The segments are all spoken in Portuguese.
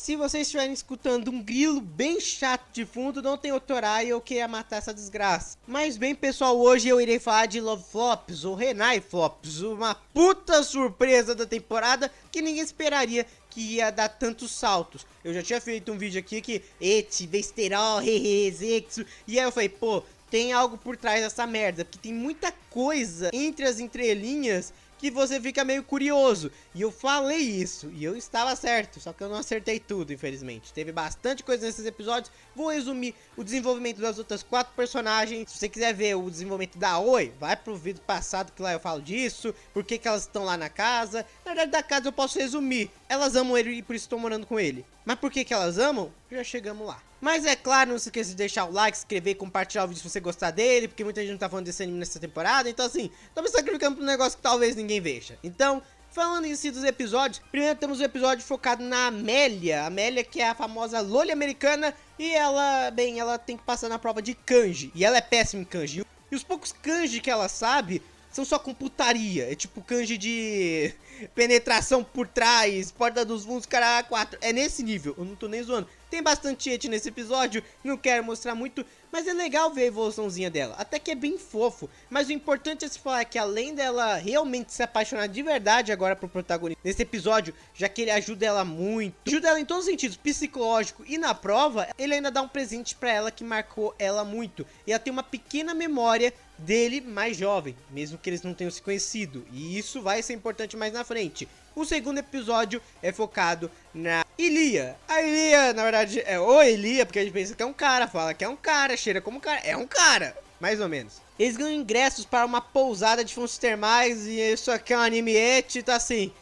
Se vocês estiverem escutando um grilo bem chato de fundo, não tem autorar e eu queria matar essa desgraça. Mas bem, pessoal, hoje eu irei falar de Love Flops, ou Renai Flops, uma puta surpresa da temporada que ninguém esperaria que ia dar tantos saltos. Eu já tinha feito um vídeo aqui que eti, besterol, hehe, zexo, e aí eu falei, pô, tem algo por trás dessa merda, porque tem muita coisa entre as entrelinhas que você fica meio curioso. E eu falei isso, e eu estava certo, só que eu não acertei tudo, infelizmente. Teve bastante coisa nesses episódios. Vou resumir o desenvolvimento das outras 4 personagens. Se você quiser ver o desenvolvimento da Oi, vai pro vídeo passado que lá eu falo disso. Por que elas estão lá na casa. Na verdade, da casa eu posso resumir. Elas amam ele e por isso estão morando com ele. Mas por que elas amam? Já chegamos lá. Mas é claro, não se esqueça de deixar o like, se inscrever e compartilhar o vídeo se você gostar dele, porque muita gente não tá falando desse anime nessa temporada, então assim, tô me sacrificando pra um negócio que talvez ninguém veja. Então, falando em si dos episódios, primeiro temos um episódio focado na Amélia. Amélia, que é a famosa loli americana, e ela, bem, ela tem que passar na prova de kanji, e ela é péssima em kanji. E os poucos kanji que ela sabe são só com putaria, é tipo kanji de penetração por trás, porta dos fundos, cara, 4, é nesse nível, eu não tô nem zoando. Tem bastante eti nesse episódio, não quero mostrar muito, mas é legal ver a evoluçãozinha dela, até que é bem fofo. Mas o importante é se falar que além dela realmente se apaixonar de verdade agora pro protagonista nesse episódio, já que ele ajuda ela muito, ajuda ela em todos os sentidos, psicológico e na prova, ele ainda dá um presente pra ela que marcou ela muito. E ela tem uma pequena memória dele mais jovem, mesmo que eles não tenham se conhecido, e isso vai ser importante mais na frente. O segundo episódio é focado na Ilia. A Ilia, na verdade, é o Ilia, porque a gente pensa que é um cara, fala que é um cara, cheira como um cara, é um cara, mais ou menos. Eles ganham ingressos para uma pousada de fontes termais, e isso aqui é um anime eti, tá assim,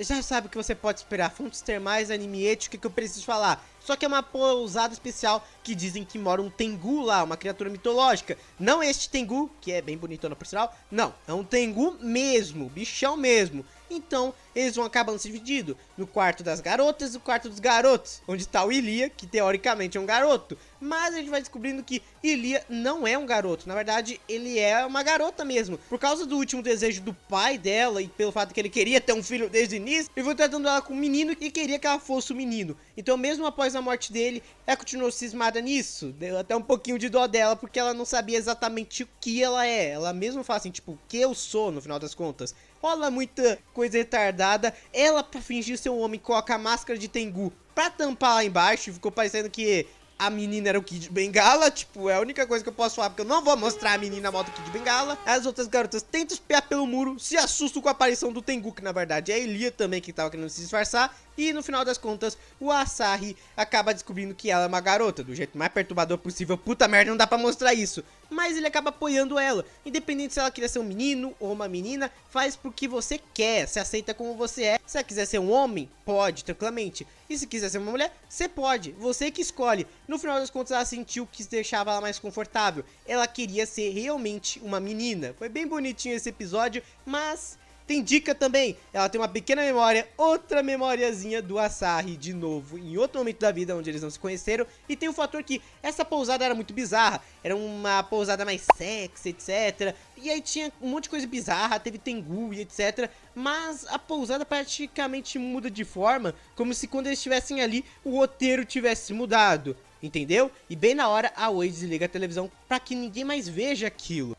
já sabe o que você pode esperar, fontes termais, anime eti, o que eu preciso falar? Só que é uma pousada especial que dizem que mora um Tengu lá, uma criatura mitológica. Não este Tengu, que é bem bonitona por sinal, não, é um Tengu mesmo, bichão mesmo. Então, eles vão acabando se dividindo no quarto das garotas e no quarto dos garotos, onde está o Ilia, que teoricamente é um garoto. Mas a gente vai descobrindo que Ilia não é um garoto, na verdade, ele é uma garota mesmo. Por causa do último desejo do pai dela e pelo fato que ele queria ter um filho desde o início, ele foi tratando ela com um menino e queria que ela fosse um menino. Então, mesmo após a morte dele, ela continuou cismada nisso. Deu até um pouquinho de dó dela, porque ela não sabia exatamente o que ela é. Ela mesma fala assim, tipo, o que eu sou, no final das contas. Rola muita coisa retardada. Ela, pra fingir ser um homem, coloca a máscara de Tengu pra tampar lá embaixo. E ficou parecendo que a menina era o Kid Bengala. Tipo, é a única coisa que eu posso falar, porque eu não vou mostrar a menina moto Kid Bengala. As outras garotas tentam espiar pelo muro, se assustam com a aparição do Tengu, que na verdade é a Ilia também, que tava querendo se disfarçar. E no final das contas, o Asahi acaba descobrindo que ela é uma garota, do jeito mais perturbador possível. Puta merda, não dá pra mostrar isso. Mas ele acaba apoiando ela, independente se ela queria ser um menino ou uma menina, faz porque você quer, se aceita como você é. Se ela quiser ser um homem, pode, tranquilamente. E se quiser ser uma mulher, você pode, você que escolhe. No final das contas, ela sentiu que deixava ela mais confortável. Ela queria ser realmente uma menina. Foi bem bonitinho esse episódio, mas tem dica também, ela tem uma pequena memória, outra memoriazinha do Asahi de novo, em outro momento da vida onde eles não se conheceram. E tem o fator que essa pousada era muito bizarra, era uma pousada mais sexy, etc. E aí tinha um monte de coisa bizarra, teve Tengu e etc. Mas a pousada praticamente muda de forma, como se quando eles estivessem ali, o roteiro tivesse mudado, entendeu? E bem na hora a Oi desliga a televisão pra que ninguém mais veja aquilo.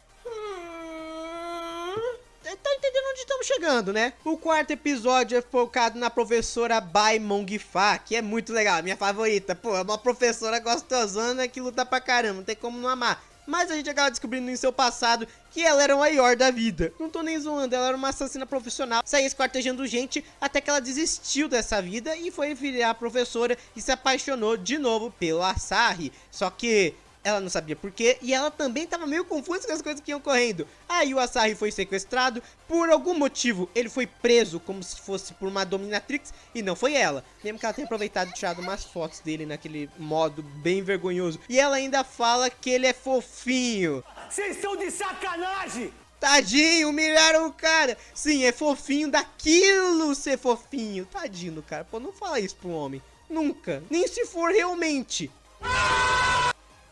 Tá entendendo onde estamos chegando, né? O quarto episódio é focado na professora Bai Mongfa, que é muito legal, minha favorita. Pô, é uma professora gostosona que luta pra caramba, não tem como não amar. Mas a gente acaba descobrindo em seu passado que ela era o maior da vida. Não tô nem zoando, ela era uma assassina profissional, saía esquartejando gente até que ela desistiu dessa vida e foi virar professora e se apaixonou de novo pelo Asahi. Só que ela não sabia porquê e ela também tava meio confusa com as coisas que iam correndo. Aí o Asahi foi sequestrado, por algum motivo ele foi preso como se fosse por uma dominatrix e não foi ela. Mesmo que ela tenha aproveitado e tirado umas fotos dele naquele modo bem vergonhoso. E ela ainda fala que ele é fofinho. Vocês estão de sacanagem! Tadinho, humilharam o cara. Sim, é fofinho daquilo ser fofinho. Tadinho do cara, pô, não fala isso pra um homem. Nunca, nem se for realmente.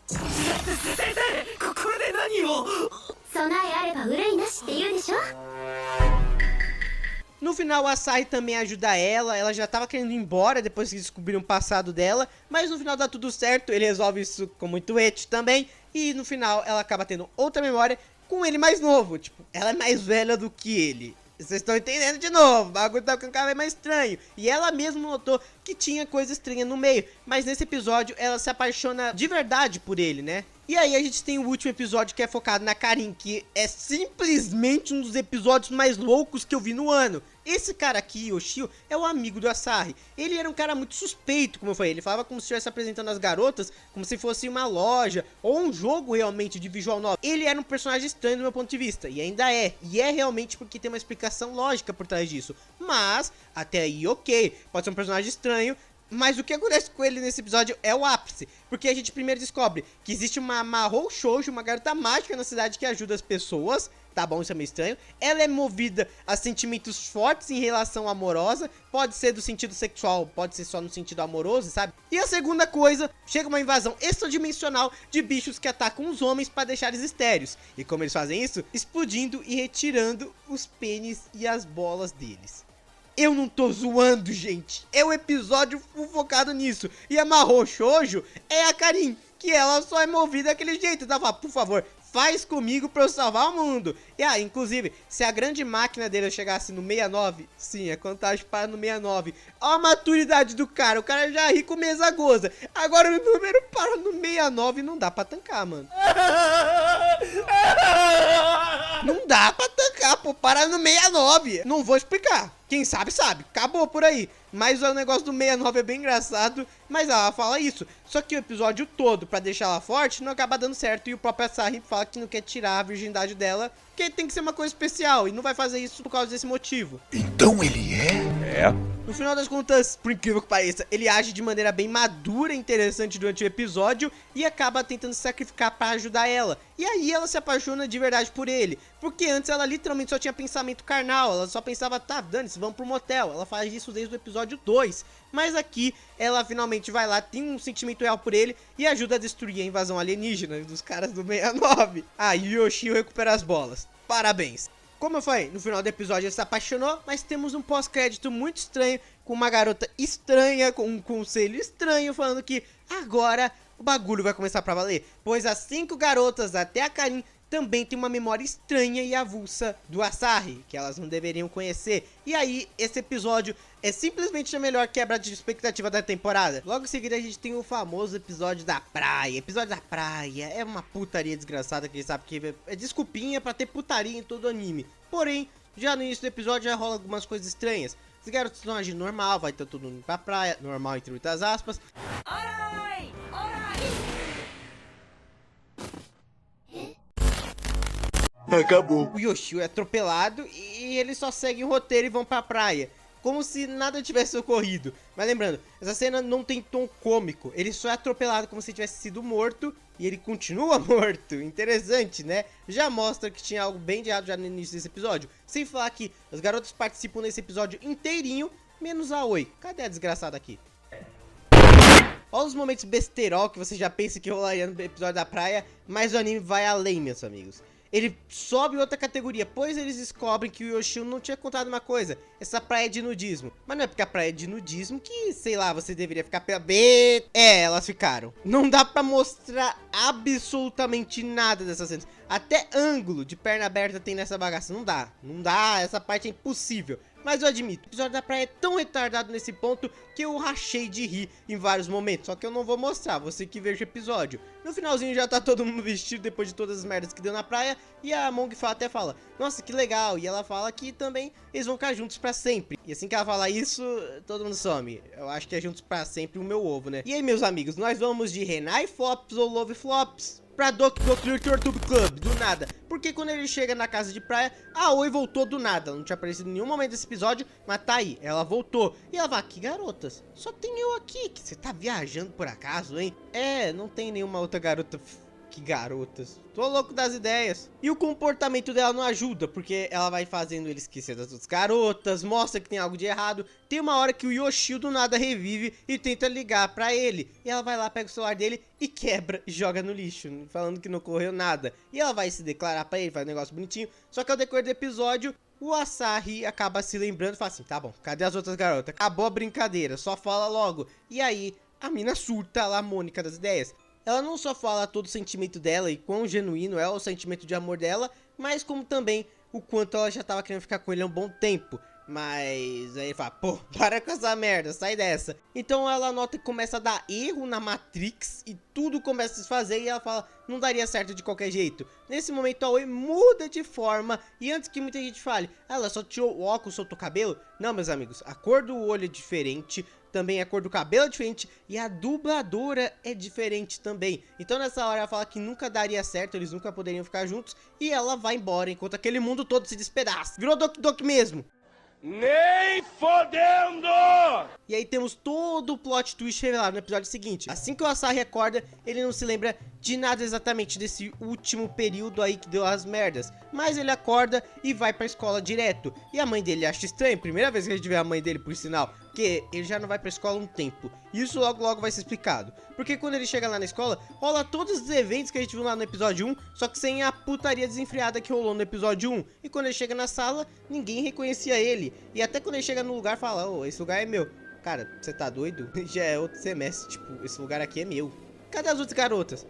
先生これで何を備えあれば憂いなしって言うでしょ。No final, a Asahi também ajuda ela já tava querendo ir embora depois que descobriram o passado dela, mas no final dá tudo certo, ele resolve isso com muito eti também, e no final ela acaba tendo outra memória com ele mais novo, tipo, ela é mais velha do que ele. Vocês estão entendendo de novo, o bagulho tá ficando cada vez mais estranho. E ela mesma notou que tinha coisa estranha no meio, mas nesse episódio ela se apaixona de verdade por ele, né? E aí a gente tem o último episódio que é focado na Karin, que é simplesmente um dos episódios mais loucos que eu vi no ano. Esse cara aqui, Yoshio, é o amigo do Asahi. Ele era um cara muito suspeito, como eu falei. Ele falava como se estivesse apresentando as garotas como se fosse uma loja ou um jogo realmente de visual novel. Ele era um personagem estranho do meu ponto de vista, e ainda é. E é realmente porque tem uma explicação lógica por trás disso. Mas, até aí, ok, pode ser um personagem estranho, mas o que acontece com ele nesse episódio é o ápice, porque a gente primeiro descobre que existe uma Mahou Shoujo, uma garota mágica na cidade que ajuda as pessoas. Tá bom, isso é meio estranho. Ela é movida a sentimentos fortes em relação amorosa. Pode ser do sentido sexual, pode ser só no sentido amoroso, sabe? E a segunda coisa, chega uma invasão extradimensional de bichos que atacam os homens para deixar eles estéreos. E como eles fazem isso? Explodindo e retirando os pênis e as bolas deles. Eu não tô zoando, gente. É um episódio focado nisso. E a Mahou Shoujo é a Karin, que ela só é movida daquele jeito. Ela fala, por favor, faz comigo pra eu salvar o mundo. E inclusive, se a grande máquina dele chegasse no 69, sim, a contagem para no 69. Olha a maturidade do cara, o cara já ri com mesa goza. Agora o número para no 69 não dá pra tancar, mano. Não dá pra tancar, pô, para no 69. Não vou explicar. Quem sabe, sabe. Acabou por aí. Mas o negócio do 69 é bem engraçado. Mas ela fala isso. Só que o episódio todo, pra deixar ela forte, não acaba dando certo. E o próprio Asahi fala que não quer tirar a virgindade dela, que tem que ser uma coisa especial. E não vai fazer isso por causa desse motivo. Então ele é? É. No final das contas, por incrível que pareça, ele age de maneira bem madura e interessante durante o episódio e acaba tentando se sacrificar pra ajudar ela. E aí ela se apaixona de verdade por ele, porque antes ela literalmente só tinha pensamento carnal, ela só pensava, tá, dane-se, vamos pro motel. Ela faz isso desde o episódio 2, mas aqui ela finalmente vai lá, tem um sentimento real por ele e ajuda a destruir a invasão alienígena dos caras do 69. E o Yoshio recupera as bolas. Parabéns! Como eu falei, no final do episódio ele se apaixonou, mas temos um pós-crédito muito estranho, com uma garota estranha, com um conselho estranho, falando que agora o bagulho vai começar pra valer. Pois as 5 garotas, até a Karin, também tem uma memória estranha e avulsa do Asahi, que elas não deveriam conhecer. E aí, esse episódio é simplesmente a melhor quebra de expectativa da temporada. Logo em seguida a gente tem o famoso episódio da praia. Episódio da praia é uma putaria desgraçada, que sabe que é desculpinha pra ter putaria em todo anime. Porém, já no início do episódio já rola algumas coisas estranhas. Os garotos estão agindo normal, vai ter todo mundo pra praia, normal entre muitas aspas. Orai! Orai! Acabou. O Yoshio é atropelado e eles só seguem o roteiro e vão pra praia, como se nada tivesse ocorrido. Mas lembrando, essa cena não tem tom cômico, ele só é atropelado como se tivesse sido morto e ele continua morto. Interessante, né? Já mostra que tinha algo bem de errado já no início desse episódio. Sem falar que os garotos participam nesse episódio inteirinho, menos a Oi. Cadê a desgraçada aqui? Olha os momentos besterol que você já pensa que rolaria no episódio da praia, mas o anime vai além, meus amigos. Ele sobe outra categoria, pois eles descobrem que o Yoshio não tinha contado uma coisa. Essa praia é de nudismo. Mas não é porque a praia é de nudismo que, sei lá, você deveria ficar pela B. Elas ficaram. Não dá pra mostrar absolutamente nada dessas cenas. Até ângulo de perna aberta tem nessa bagaça. Não dá. Não dá, essa parte é impossível. Mas eu admito, o episódio da praia é tão retardado nesse ponto que eu rachei de rir em vários momentos. Só que eu não vou mostrar, você que veja o episódio. No finalzinho já tá todo mundo vestido depois de todas as merdas que deu na praia. E a Mong até fala, nossa, que legal. E ela fala que também eles vão ficar juntos pra sempre. E assim que ela fala isso, todo mundo some. Eu acho que é juntos pra sempre o meu ovo, né? E aí, meus amigos, nós vamos de Renai Flops ou Love Flops pra Doki Doki Literature Club, do nada. Porque quando ele chega na casa de praia, a Oi voltou do nada. Ela não tinha aparecido em nenhum momento desse episódio, mas tá aí, ela voltou. E ela fala, que garotas? Só tem eu aqui, que você tá viajando por acaso, hein? Não tem nenhuma outra garota. Que garotas. Tô louco das ideias. E o comportamento dela não ajuda, porque ela vai fazendo ele esquecer das outras garotas, mostra que tem algo de errado. Tem uma hora que o Yoshio do nada revive e tenta ligar pra ele. E ela vai lá, pega o celular dele e quebra e joga no lixo, falando que não ocorreu nada. E ela vai se declarar pra ele, faz um negócio bonitinho. Só que ao decorrer do episódio, o Asahi acaba se lembrando e fala assim, tá bom, cadê as outras garotas? Acabou a brincadeira, só fala logo. E aí, a mina surta lá, a Mônica das ideias. Ela não só fala todo o sentimento dela e quão genuíno é o sentimento de amor dela, mas como também o quanto ela já tava querendo ficar com ele há um bom tempo. Mas aí ele fala, pô, para com essa merda, sai dessa. Então ela nota que começa a dar erro na Matrix e tudo começa a se desfazer e ela fala, não daria certo de qualquer jeito. Nesse momento a Oi muda de forma e antes que muita gente fale, ela só tirou o óculos, soltou o cabelo. Não, meus amigos, a cor do olho é diferente, também a cor do cabelo é diferente e a dubladora é diferente também. Então nessa hora ela fala que nunca daria certo, eles nunca poderiam ficar juntos e ela vai embora enquanto aquele mundo todo se despedaça. Virou Doki Doki mesmo. Nem fodendo! E aí temos todo o plot twist revelado no episódio seguinte. Assim que o Asahi acorda, ele não se lembra de nada exatamente desse último período aí que deu as merdas. Mas ele acorda e vai pra escola direto. E a mãe dele acha estranho, primeira vez que a gente vê a mãe dele por sinal, porque ele já não vai pra escola há um tempo. E isso logo logo vai ser explicado. Porque quando ele chega lá na escola, rola todos os eventos que a gente viu lá no episódio 1, só que sem a putaria desenfreada que rolou no episódio 1. E quando ele chega na sala, ninguém reconhecia ele. E até quando ele chega no lugar, fala, ô, esse lugar é meu. Cara, você tá doido? Já é outro semestre, tipo, esse lugar aqui é meu. Cadê as outras garotas?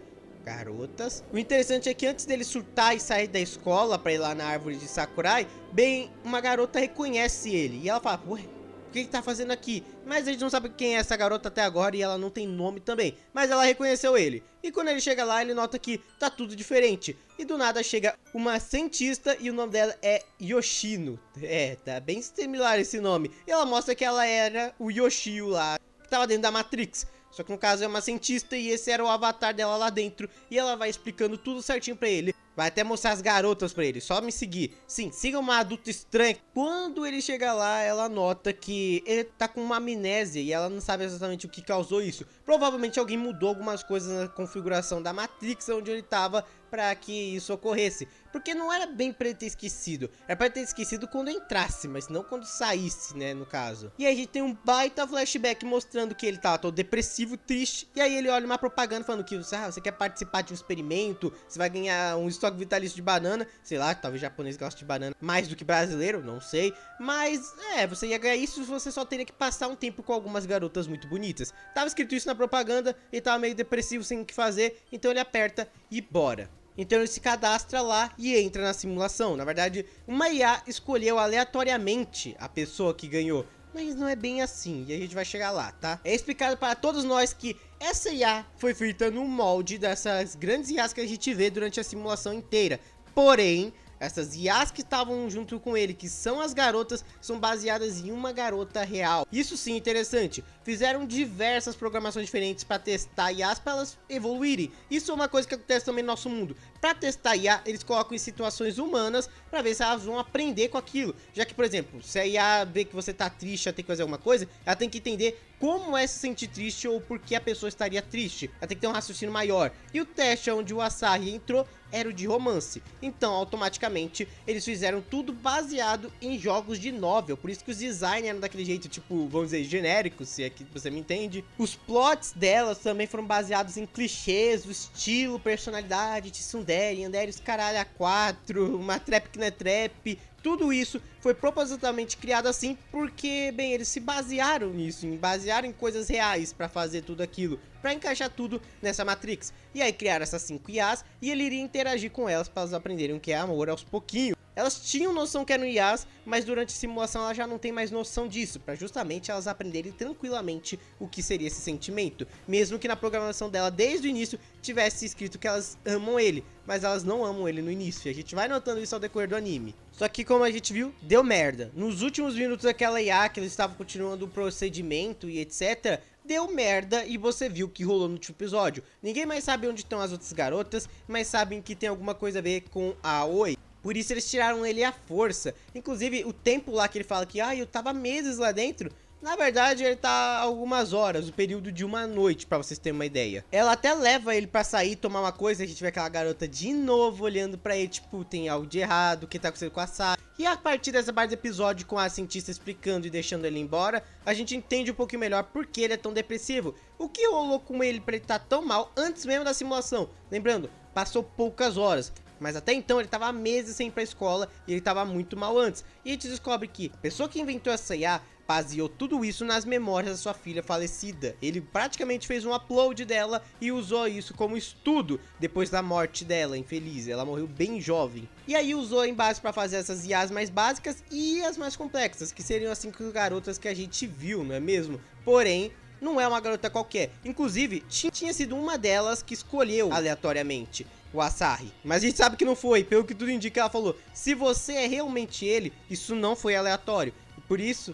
O interessante é que antes dele surtar e sair da escola pra ir lá na árvore de Sakurai, bem, uma garota reconhece ele. E ela fala, ué, o que ele tá fazendo aqui? Mas a gente não sabe quem é essa garota até agora e ela não tem nome também. Mas ela reconheceu ele. E quando ele chega lá, ele nota que tá tudo diferente. E do nada chega uma cientista e o nome dela é Yoshino. É, tá bem similar esse nome. E ela mostra que ela era o Yoshio lá, que tava dentro da Matrix. Só que no caso é uma cientista e esse era o avatar dela lá dentro. E ela vai explicando tudo certinho pra ele. Vai até mostrar as garotas pra ele, só me seguir. Sim, siga uma adulta estranha. Quando ele chega lá, ela nota que ele tá com uma amnésia e ela não sabe exatamente o que causou isso. Provavelmente alguém mudou algumas coisas na configuração da Matrix onde ele tava pra que isso ocorresse. Porque não era bem pra ele ter esquecido. Era pra ele ter esquecido quando entrasse, mas não quando saísse, né, no caso. E aí a gente tem um baita flashback mostrando que ele tava todo depressivo, triste. E aí ele olha uma propaganda falando que você quer participar de um experimento, você vai ganhar um estoque vitalício de banana. Sei lá, talvez japonês goste de banana mais do que brasileiro, não sei. Mas, você ia ganhar isso se você só teria que passar um tempo com algumas garotas muito bonitas. Tava escrito isso na propaganda, ele tava meio depressivo, sem o que fazer, então ele aperta e bora. Então ele se cadastra lá e entra na simulação. Na verdade, uma IA escolheu aleatoriamente a pessoa que ganhou. Mas não é bem assim, e a gente vai chegar lá, tá? É explicado para todos nós que essa IA foi feita no molde dessas grandes IAs que a gente vê durante a simulação inteira. Porém, essas IAs que estavam junto com ele, que são as garotas, são baseadas em uma garota real. Isso sim, interessante. Fizeram diversas programações diferentes para testar IAs para elas evoluírem. Isso é uma coisa que acontece também no nosso mundo. Para testar IA, eles colocam em situações humanas para ver se elas vão aprender com aquilo. Já que, por exemplo, se a IA vê que você tá triste, ela tem que fazer alguma coisa, ela tem que entender como é se sentir triste ou por que a pessoa estaria triste. Ela tem que ter um raciocínio maior. E o teste onde o Asahi entrou era o de romance. Então, automaticamente, eles fizeram tudo baseado em jogos de novel. Por isso que os designs eram daquele jeito, tipo, vamos dizer, genéricos, se é que você me entende. Os plots delas também foram baseados em clichês, o estilo, personalidade, tsundere, yandere, os caralho a 4, uma trap que não é trap. Tudo isso foi propositalmente criado assim porque, bem, eles se basearam nisso, basearam em coisas reais pra fazer tudo aquilo, pra encaixar tudo nessa Matrix. E aí criaram essas 5 IAs e ele iria interagir com elas pra elas aprenderem o que é amor aos pouquinhos. Elas tinham noção que eram IAs, mas durante a simulação elas já não tem mais noção disso, pra justamente elas aprenderem tranquilamente o que seria esse sentimento. Mesmo que na programação dela, desde o início, tivesse escrito que elas amam ele, mas elas não amam ele no início, e a gente vai notando isso ao decorrer do anime. Só que, como a gente viu, deu merda. Nos últimos minutos daquela IA, que eles estavam continuando o procedimento e etc., deu merda e você viu o que rolou no último episódio. Ninguém mais sabe onde estão as outras garotas, mas sabem que tem alguma coisa a ver com a Oi. Por isso eles tiraram ele à força. Inclusive, o tempo lá que ele fala que eu tava meses lá dentro, na verdade ele tá algumas horas, o período de uma noite, pra vocês terem uma ideia. Ela até leva ele pra sair, tomar uma coisa, a gente vê aquela garota de novo olhando pra ele, tipo, tem algo de errado, o que tá acontecendo com a Sara. E a partir dessa parte do episódio, com a cientista explicando e deixando ele embora, a gente entende um pouquinho melhor por que ele é tão depressivo. O que rolou com ele pra ele estar tão mal antes mesmo da simulação? Lembrando, passou poucas horas. Mas até então ele tava há meses sem ir pra escola e ele tava muito mal antes. E a gente descobre que a pessoa que inventou essa IA baseou tudo isso nas memórias da sua filha falecida. Ele praticamente fez um upload dela e usou isso como estudo depois da morte dela, infeliz. Ela morreu bem jovem. E aí usou em base para fazer essas IAs mais básicas e as mais complexas, que seriam as 5 garotas que a gente viu, não é mesmo? Porém, não é uma garota qualquer. Inclusive, tinha sido uma delas que escolheu aleatoriamente o Asahi. Mas a gente sabe que não foi, pelo que tudo indica, ela falou: se você é realmente ele, isso não foi aleatório. E por isso,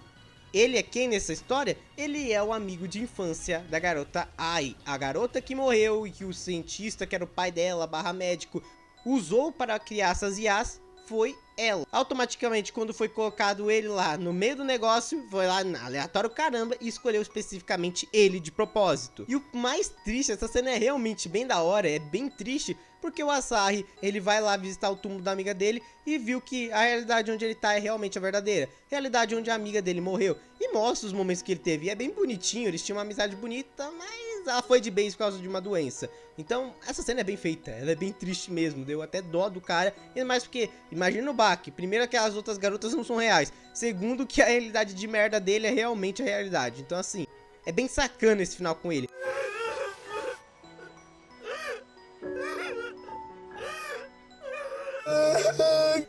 ele é quem nessa história? Ele é o amigo de infância da garota Ai, a garota que morreu e que o cientista, que era o pai dela, / médico, usou para criar essas IAs, foi ela. Automaticamente, quando foi colocado ele lá no meio do negócio, foi lá aleatório caramba e escolheu especificamente ele de propósito. E o mais triste, essa cena é realmente bem da hora, é bem triste, porque o Asahi, ele vai lá visitar o túmulo da amiga dele e viu que a realidade onde ele tá é realmente a verdadeira. Realidade onde a amiga dele morreu. E mostra os momentos que ele teve. E é bem bonitinho, eles tinham uma amizade bonita, mas ela foi de bem por causa de uma doença. Então, essa cena é bem feita, ela é bem triste mesmo, deu até dó do cara. E mais porque, imagina o baque, primeiro que as outras garotas não são reais. Segundo que a realidade de merda dele é realmente a realidade. Então assim, é bem sacana esse final com ele.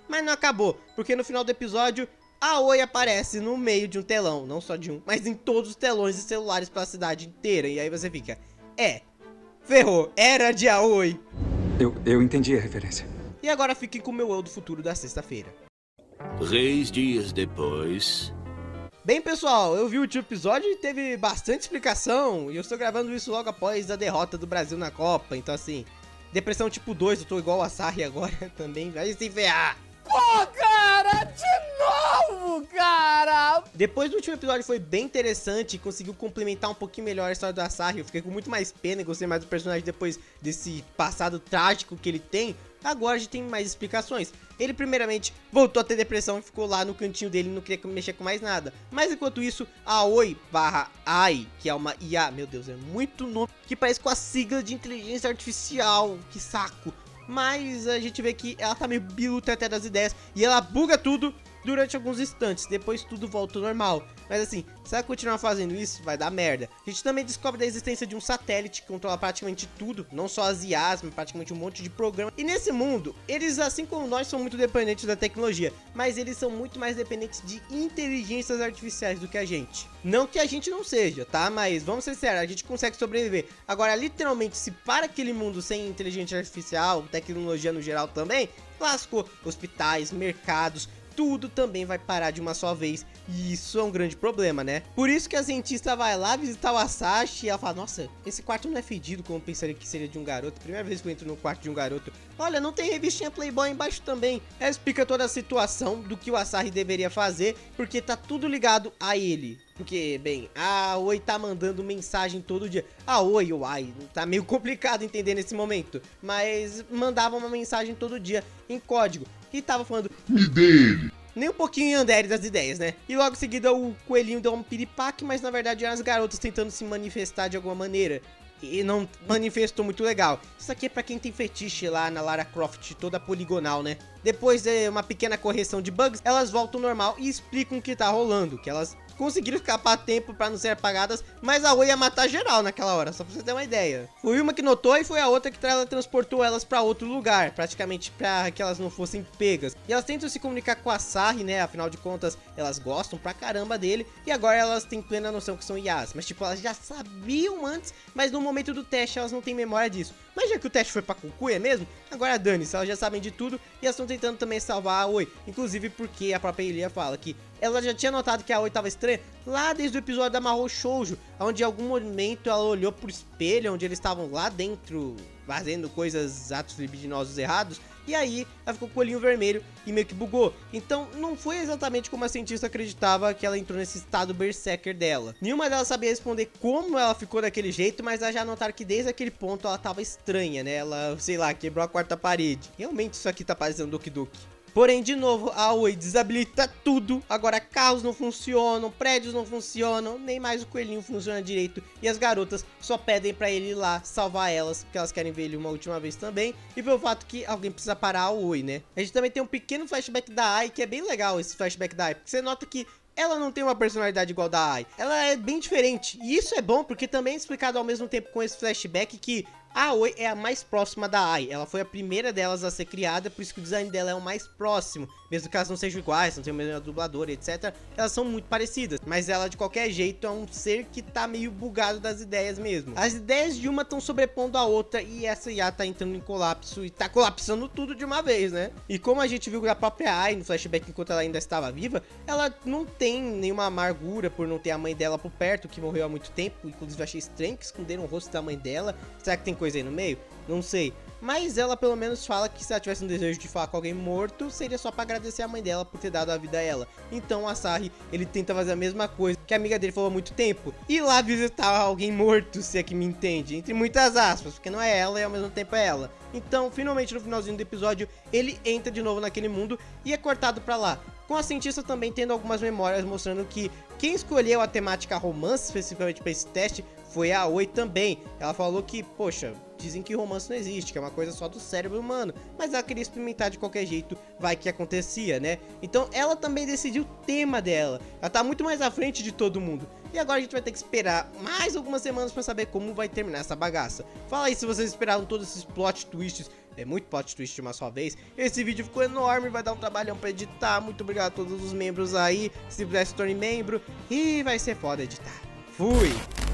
Mas não acabou, porque no final do episódio, a Aoi aparece no meio de um telão, não só de um, mas em todos os telões de celulares pela cidade inteira. E aí você fica, ferrou, era de Aoi. Eu entendi a referência. E agora fiquem com o meu eu do futuro da sexta-feira. 3 dias depois. Bem, pessoal, eu vi o último episódio e teve bastante explicação. E eu estou gravando isso logo após a derrota do Brasil na Copa. Então assim, depressão tipo 2, eu tô igual a Asahi agora também. Vai se ferrar. Pô, cara, de novo, cara! Depois do último episódio foi bem interessante e conseguiu complementar um pouquinho melhor a história do Asahi. Eu fiquei com muito mais pena e gostei mais do personagem depois desse passado trágico que ele tem. Agora a gente tem mais explicações. Ele primeiramente voltou a ter depressão e ficou lá no cantinho dele e não queria mexer com mais nada. Mas enquanto isso, a Aoi/Ai, que é uma IA, meu Deus, é muito nome, que parece com a sigla de inteligência artificial, que saco. Mas a gente vê que ela tá meio biluta até das ideias e ela buga tudo durante alguns instantes, depois tudo volta ao normal. Mas assim, se ela continuar fazendo isso, vai dar merda. A gente também descobre da existência de um satélite que controla praticamente tudo, não só as IAs, mas praticamente um monte de programa. E nesse mundo, eles, assim como nós, são muito dependentes da tecnologia, mas eles são muito mais dependentes de inteligências artificiais do que a gente. Não que a gente não seja, tá? Mas vamos ser sérios, a gente consegue sobreviver. Agora, literalmente, se para aquele mundo sem inteligência artificial, tecnologia no geral também, lascou. Hospitais, mercados, tudo também vai parar de uma só vez. E isso é um grande problema, né? Por isso que a cientista vai lá visitar o Asahi e ela fala: nossa, esse quarto não é fedido como eu pensaria que seria de um garoto. Primeira vez que eu entro no quarto de um garoto. Olha, não tem revistinha Playboy embaixo também. Ela explica toda a situação do que o Asahi deveria fazer, porque tá tudo ligado a ele. Porque, bem, a Aoi tá mandando mensagem todo dia. A Aoi ou Ai, tá meio complicado entender nesse momento. Mas mandava uma mensagem todo dia em código. E tava falando: me dele. Nem um pouquinho Yandere das ideias, né? E logo em seguida o coelhinho deu um piripaque, mas na verdade eram as garotas tentando se manifestar de alguma maneira. E não manifestou muito legal. Isso aqui é pra quem tem fetiche lá na Lara Croft, toda poligonal, né? Depois de uma pequena correção de bugs, elas voltam ao normal e explicam o que tá rolando. Que elas conseguiram escapar a tempo pra não ser apagadas, mas a Aoi ia matar geral naquela hora, só pra você ter uma ideia. Foi uma que notou e foi a outra que transportou elas pra outro lugar, praticamente pra que elas não fossem pegas. E elas tentam se comunicar com a Asahi, né, afinal de contas, elas gostam pra caramba dele, e agora elas têm plena noção que são IAs. Mas tipo, elas já sabiam antes, mas no momento do teste elas não têm memória disso. Mas já que o teste foi pra cucuia mesmo, agora dane-se, elas já sabem de tudo e elas estão tentando também salvar a Aoi. Inclusive porque a própria Ilia fala que ela já tinha notado que a Aoi estava estranha lá desde o episódio da Mahou Shoujo, onde em algum momento ela olhou pro espelho, onde eles estavam lá dentro fazendo coisas, atos libidinosos errados, e aí ela ficou com o olhinho vermelho e meio que bugou. Então não foi exatamente como a cientista acreditava que ela entrou nesse estado berserker dela. Nenhuma delas sabia responder como ela ficou daquele jeito, mas elas já notaram que desde aquele ponto ela tava estranha, né? Ela, sei lá, quebrou a quarta parede. Realmente isso aqui tá parecendo Doki Doki. Porém, de novo, a Aoi desabilita tudo. Agora carros não funcionam, prédios não funcionam, nem mais o coelhinho funciona direito. E as garotas só pedem pra ele ir lá salvar elas, porque elas querem ver ele uma última vez também. E pelo fato que alguém precisa parar a Aoi, né? A gente também tem um pequeno flashback da Ai, que é bem legal esse flashback da Ai, porque você nota que ela não tem uma personalidade igual da Ai. Ela é bem diferente. E isso é bom porque também é explicado ao mesmo tempo com esse flashback que a Aoi é a mais próxima da Ai. Ela foi a primeira delas a ser criada, por isso que o design dela é o mais próximo. Mesmo que elas não sejam iguais, não tenham a mesma dubladora, etc. Elas são muito parecidas. Mas ela, de qualquer jeito, é um ser que tá meio bugado das ideias mesmo. As ideias de uma estão sobrepondo a outra e essa IA tá entrando em colapso e tá colapsando tudo de uma vez, né? E como a gente viu da própria Ai no flashback enquanto ela ainda estava viva, ela não tem nenhuma amargura por não ter a mãe dela por perto, que morreu há muito tempo. Inclusive, achei estranho que esconderam o rosto da mãe dela. Será que tem coisa aí no meio? Não sei. Mas ela pelo menos fala que se ela tivesse um desejo de falar com alguém morto, seria só pra agradecer a mãe dela por ter dado a vida a ela. Então o Asahi, ele tenta fazer a mesma coisa que a amiga dele falou há muito tempo. Ir lá visitar alguém morto, se é que me entende. Entre muitas aspas, porque não é ela e ao mesmo tempo é ela. Então, finalmente no finalzinho do episódio, ele entra de novo naquele mundo e é cortado pra lá. Com a cientista também tendo algumas memórias mostrando que quem escolheu a temática romance especificamente para esse teste foi a Aoi também. Ela falou que, poxa, dizem que romance não existe, que é uma coisa só do cérebro humano, mas ela queria experimentar de qualquer jeito, vai que acontecia, né? Então ela também decidiu o tema dela, ela tá muito mais à frente de todo mundo. E agora a gente vai ter que esperar mais algumas semanas pra saber como vai terminar essa bagaça. Fala aí se vocês esperaram todos esses plot twists. É muito plot twist de uma só vez. Esse vídeo ficou enorme, vai dar um trabalhão pra editar. Muito obrigado a todos os membros aí. Se puder se torne membro. E vai ser foda editar. Fui!